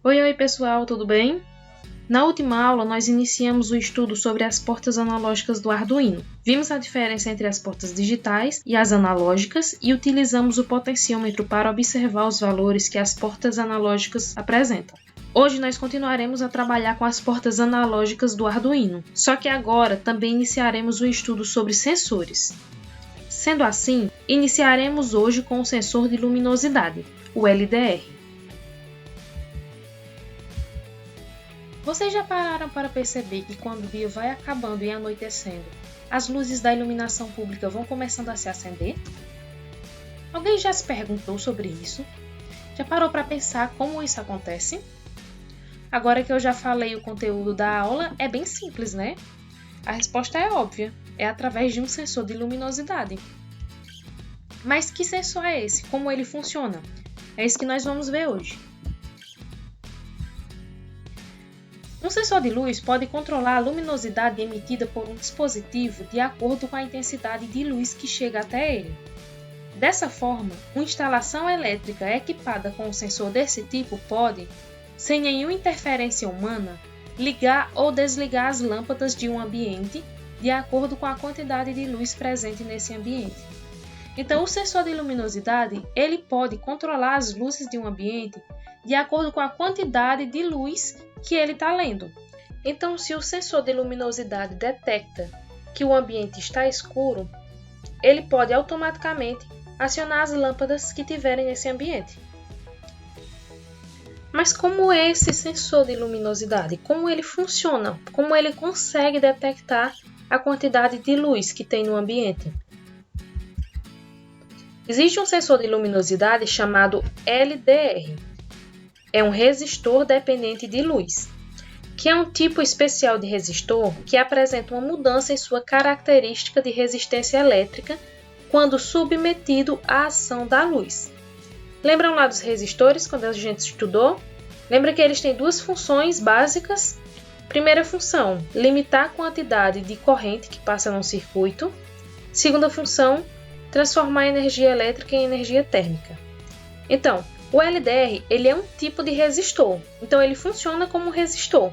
Oi pessoal, tudo bem? Na última aula, nós iniciamos o estudo sobre as portas analógicas do Arduino. Vimos a diferença entre as portas digitais e as analógicas e utilizamos o potenciômetro para observar os valores que as portas analógicas apresentam. Hoje nós continuaremos a trabalhar com as portas analógicas do Arduino, só que agora também iniciaremos o estudo sobre sensores. Sendo assim, iniciaremos hoje com o sensor de luminosidade, o LDR. Vocês já pararam para perceber que quando o dia vai acabando e anoitecendo, as luzes da iluminação pública vão começando a se acender? Alguém já se perguntou sobre isso? Já parou para pensar como isso acontece? Agora que eu já falei o conteúdo da aula, é bem simples, né? A resposta é óbvia, é através de um sensor de luminosidade. Mas que sensor é esse? Como ele funciona? É isso que nós vamos ver hoje. Um sensor de luz pode controlar a luminosidade emitida por um dispositivo de acordo com a intensidade de luz que chega até ele. Dessa forma, uma instalação elétrica equipada com um sensor desse tipo pode, sem nenhuma interferência humana, ligar ou desligar as lâmpadas de um ambiente de acordo com a quantidade de luz presente nesse ambiente. Então, o sensor de luminosidade ele pode controlar as luzes de um ambiente de acordo com a quantidade de luz que ele está lendo. Então, se o sensor de luminosidade detecta que o ambiente está escuro, ele pode automaticamente acionar as lâmpadas que tiverem nesse ambiente. Mas como é esse sensor de luminosidade? Como ele funciona? Como ele consegue detectar a quantidade de luz que tem no ambiente? Existe um sensor de luminosidade chamado LDR. É um resistor dependente de luz, que é um tipo especial de resistor que apresenta uma mudança em sua característica de resistência elétrica quando submetido à ação da luz. Lembram lá dos resistores quando a gente estudou? Lembra que eles têm duas funções básicas? Primeira função, limitar a quantidade de corrente que passa num circuito. Segunda função, transformar a energia elétrica em energia térmica. Então, o LDR ele é um tipo de resistor, então ele funciona como um resistor.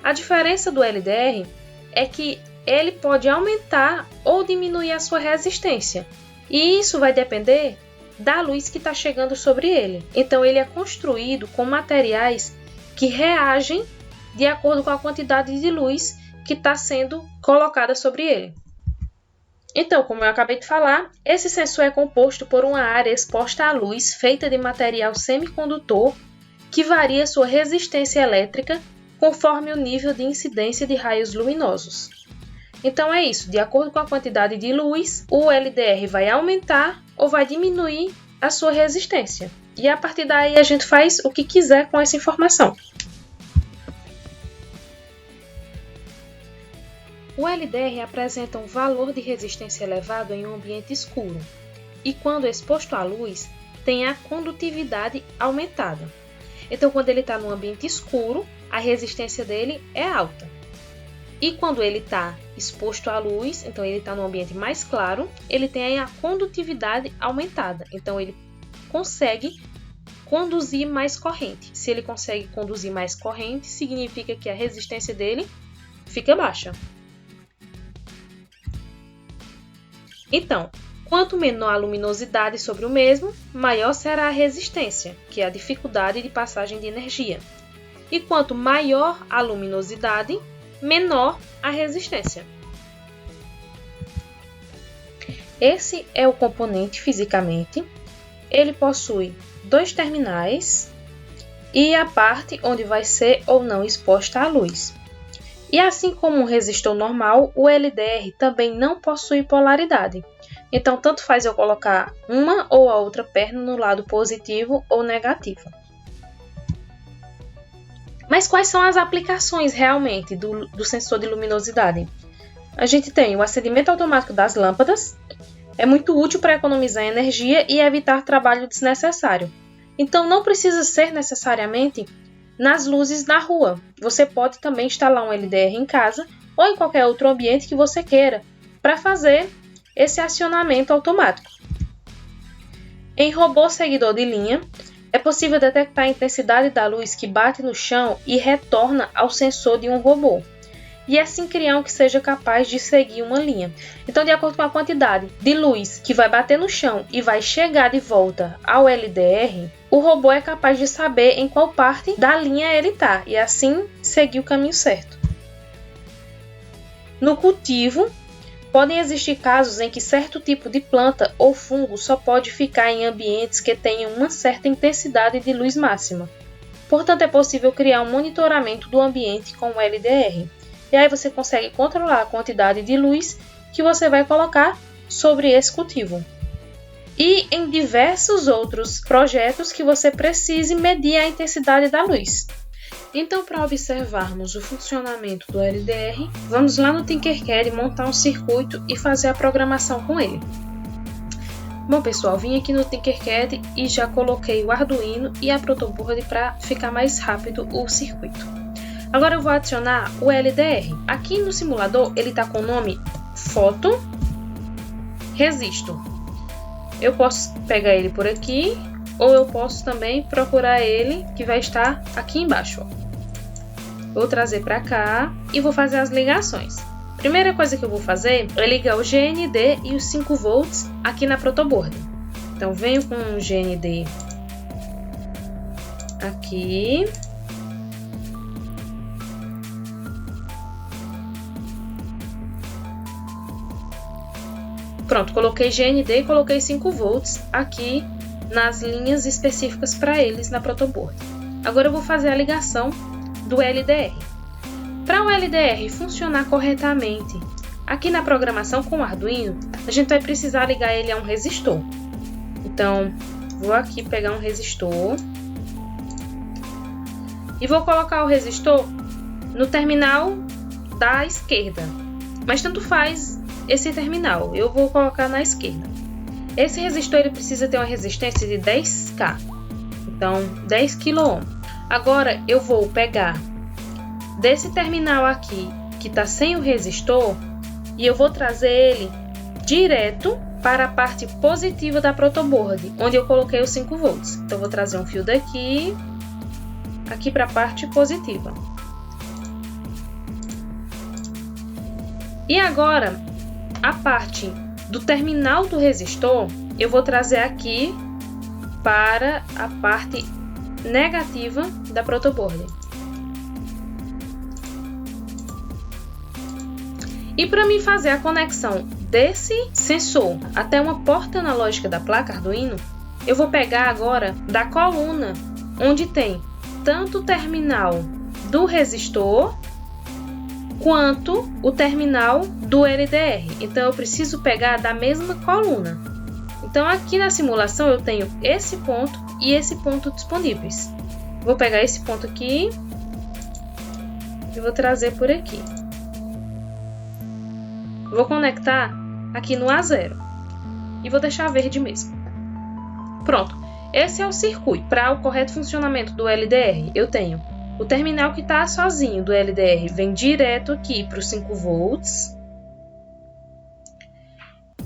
A diferença do LDR é que ele pode aumentar ou diminuir a sua resistência, e isso vai depender da luz que está chegando sobre ele. Então ele é construído com materiais que reagem de acordo com a quantidade de luz que está sendo colocada sobre ele. Então, como eu acabei de falar, esse sensor é composto por uma área exposta à luz feita de material semicondutor que varia sua resistência elétrica conforme o nível de incidência de raios luminosos. Então é isso, de acordo com a quantidade de luz, o LDR vai aumentar ou vai diminuir a sua resistência. E a partir daí a gente faz o que quiser com essa informação. O LDR apresenta um valor de resistência elevado em um ambiente escuro e, quando exposto à luz, tem a condutividade aumentada. Então, quando ele está num ambiente escuro, a resistência dele é alta. E quando ele está exposto à luz, então ele está num ambiente mais claro, ele tem a condutividade aumentada. Então, ele consegue conduzir mais corrente. Se ele consegue conduzir mais corrente, significa que a resistência dele fica baixa. Então, quanto menor a luminosidade sobre o mesmo, maior será a resistência, que é a dificuldade de passagem de energia. E quanto maior a luminosidade, menor a resistência. Esse é o componente fisicamente. Ele possui dois terminais e a parte onde vai ser ou não exposta a luz. E assim como um resistor normal, o LDR também não possui polaridade. Então, tanto faz eu colocar uma ou a outra perna no lado positivo ou negativo. Mas quais são as aplicações realmente do sensor de luminosidade? A gente tem o acendimento automático das lâmpadas. É muito útil para economizar energia e evitar trabalho desnecessário. Então, não precisa ser necessariamente nas luzes da rua. Você pode também instalar um LDR em casa ou em qualquer outro ambiente que você queira para fazer esse acionamento automático. Em robô seguidor de linha, É possível detectar a intensidade da luz que bate no chão e retorna ao sensor de um robô. E assim criar um que seja capaz de seguir uma linha. Então, de acordo com a quantidade de luz que vai bater no chão e vai chegar de volta ao LDR, o robô é capaz de saber em qual parte da linha ele está e assim seguir o caminho certo. No cultivo, podem existir casos em que certo tipo de planta ou fungo só pode ficar em ambientes que tenham uma certa intensidade de luz máxima. Portanto, é possível criar um monitoramento do ambiente com o LDR. E aí você consegue controlar a quantidade de luz que você vai colocar sobre esse cultivo. E em diversos outros projetos que você precise medir a intensidade da luz. Então, para observarmos o funcionamento do LDR, vamos lá no Tinkercad montar um circuito e fazer a programação com ele. Bom, pessoal, vim aqui no Tinkercad e já coloquei o Arduino e a protoboard para ficar mais rápido o circuito. Agora eu vou adicionar o LDR. Aqui no simulador ele está com o nome Foto Resistor. Eu posso pegar ele por aqui ou eu posso também procurar ele que vai estar aqui embaixo. Ó. Vou trazer para cá e vou fazer as ligações. Primeira coisa que eu vou fazer é ligar o GND e os 5 volts aqui na protoboard. Então venho com o GND aqui. Pronto, coloquei GND e coloquei 5 volts aqui nas linhas específicas para eles na protoboard. Agora eu vou fazer a ligação do LDR. Para o LDR funcionar corretamente, aqui na programação com o Arduino, a gente vai precisar ligar ele a um resistor. Então, vou aqui pegar um resistor e vou colocar o resistor no terminal da esquerda. Mas tanto faz esse terminal, eu vou colocar na esquerda. Esse resistor ele precisa ter uma resistência de 10K, então 10 kΩ. Agora eu vou pegar desse terminal aqui, que está sem o resistor, e eu vou trazer ele direto para a parte positiva da protoboard, onde eu coloquei os 5 volts. Então eu vou trazer um fio daqui, aqui para a parte positiva. E agora, a parte do terminal do resistor, eu vou trazer aqui para a parte negativa da protoboard. E para mim fazer a conexão desse sensor até uma porta analógica da placa Arduino, eu vou pegar agora da coluna onde tem tanto o terminal do resistor quanto o terminal do LDR. Então eu preciso pegar da mesma coluna. Então aqui na simulação eu tenho esse ponto e esse ponto disponíveis. Vou pegar esse ponto aqui e vou trazer por aqui. Vou conectar aqui no A0 e vou deixar verde mesmo. Pronto, esse é o circuito. Para o correto funcionamento do LDR, eu tenho o terminal que está sozinho do LDR, vem direto aqui para os 5 volts.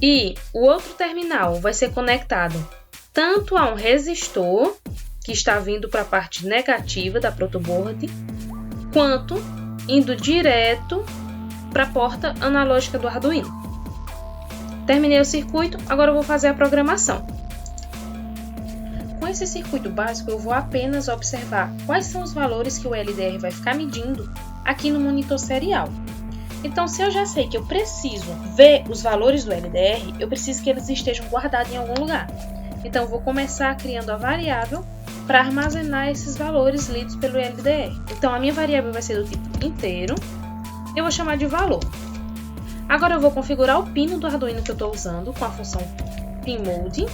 E o outro terminal vai ser conectado tanto a um resistor, que está vindo para a parte negativa da protoboard, quanto indo direto para a porta analógica do Arduino. Terminei o circuito, agora eu vou fazer a programação. Com esse circuito básico, eu vou apenas observar quais são os valores que o LDR vai ficar medindo aqui no monitor serial. Então, se eu já sei que eu preciso ver os valores do LDR, eu preciso que eles estejam guardados em algum lugar. Então, eu vou começar criando a variável para armazenar esses valores lidos pelo LDR. Então, a minha variável vai ser do tipo inteiro. Eu vou chamar de valor. Agora eu vou configurar o pino do Arduino que eu estou usando com a função pinMode.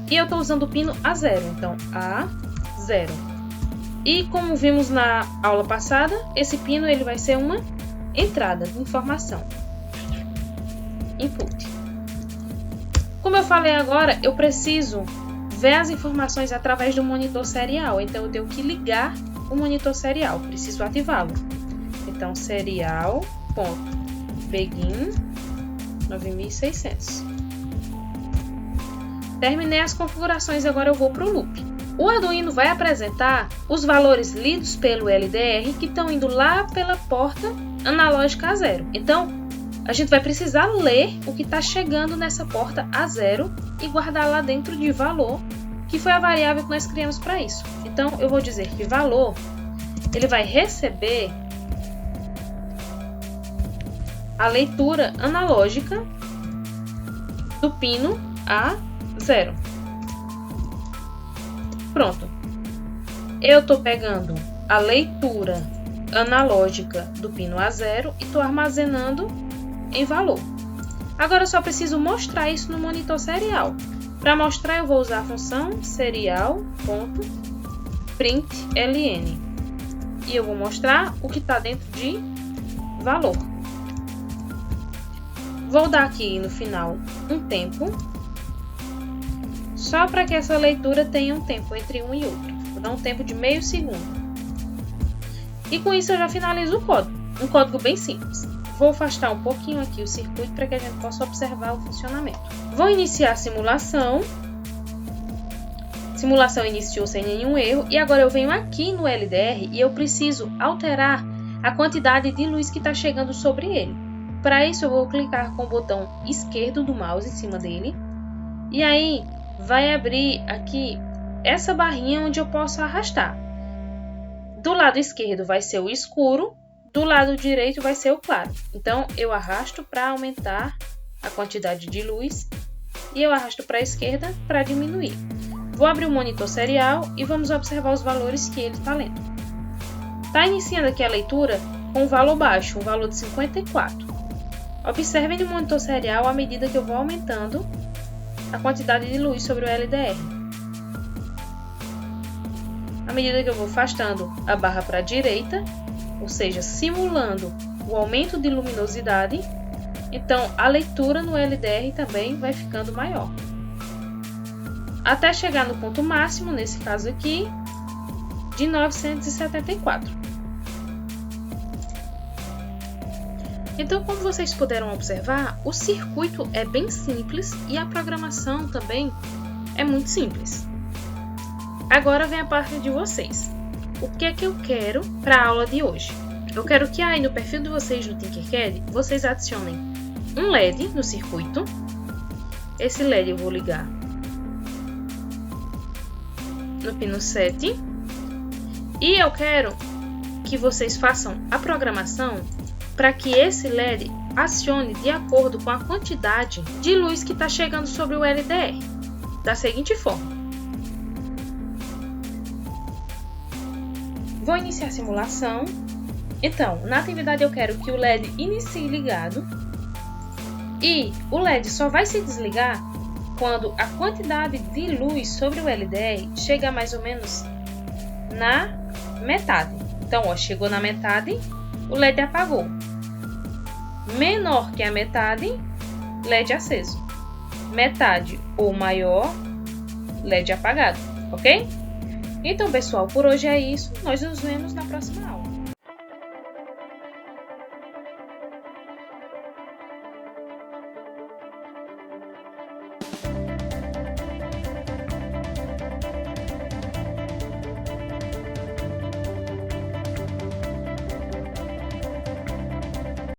E eu estou usando o pino A0, então A0. E como vimos na aula passada, esse pino ele vai ser uma entrada de informação. Input. Como eu falei agora, eu preciso ver as informações através do monitor serial. Então eu tenho que ligar o monitor serial, preciso ativá-lo. Então serial.begin 9600. Terminei as configurações, agora eu vou para o loop. O Arduino vai apresentar os valores lidos pelo LDR que estão indo lá pela porta analógica A0. Então, a gente vai precisar ler o que está chegando nessa porta A0 e guardar lá dentro de valor, que foi a variável que nós criamos para isso. Então, eu vou dizer que valor, ele vai receber a leitura analógica do pino A0. Pronto. Eu estou pegando a leitura analógica do pino A0 e estou armazenando em valor. Agora eu só preciso mostrar isso no monitor serial. Para mostrar, eu vou usar a função serial.println e eu vou mostrar o que está dentro de valor. Vou dar aqui no final um tempo, só para que essa leitura tenha um tempo entre um e outro. Vou dar um tempo de meio segundo. E com isso eu já finalizo o código. Um código bem simples. Vou afastar um pouquinho aqui o circuito para que a gente possa observar o funcionamento. Vou iniciar a simulação. A simulação iniciou sem nenhum erro. E agora eu venho aqui no LDR e eu preciso alterar a quantidade de luz que está chegando sobre ele. Para isso eu vou clicar com o botão esquerdo do mouse em cima dele. E aí vai abrir aqui essa barrinha onde eu posso arrastar. Do lado esquerdo vai ser o escuro, do lado direito vai ser o claro. Então eu arrasto para aumentar a quantidade de luz e eu arrasto para a esquerda para diminuir. Vou abrir o monitor serial e vamos observar os valores que ele está lendo. Está iniciando aqui a leitura com um valor baixo, um valor de 54. Observem no monitor serial à medida que eu vou aumentando a quantidade de luz sobre o LDR. À medida que eu vou afastando a barra para a direita, ou seja, simulando o aumento de luminosidade, então a leitura no LDR também vai ficando maior. Até chegar no ponto máximo, nesse caso aqui, de 974. Então, como vocês puderam observar, o circuito é bem simples e a programação também é muito simples. Agora vem a parte de vocês. O que é que eu quero para a aula de hoje? Eu quero que aí no perfil de vocês no Tinkercad, vocês adicionem um LED no circuito. Esse LED eu vou ligar no pino 7. E eu quero que vocês façam a programação para que esse LED acione de acordo com a quantidade de luz que está chegando sobre o LDR, da seguinte forma. Vou iniciar a simulação. Então, na atividade eu quero que o LED inicie ligado e o LED só vai se desligar quando a quantidade de luz sobre o LDR chega mais ou menos na metade. Então, ó, chegou na metade, o LED apagou. Menor que a metade, LED aceso. Metade ou maior, LED apagado, ok? Então, pessoal, por hoje é isso. Nós nos vemos na próxima aula.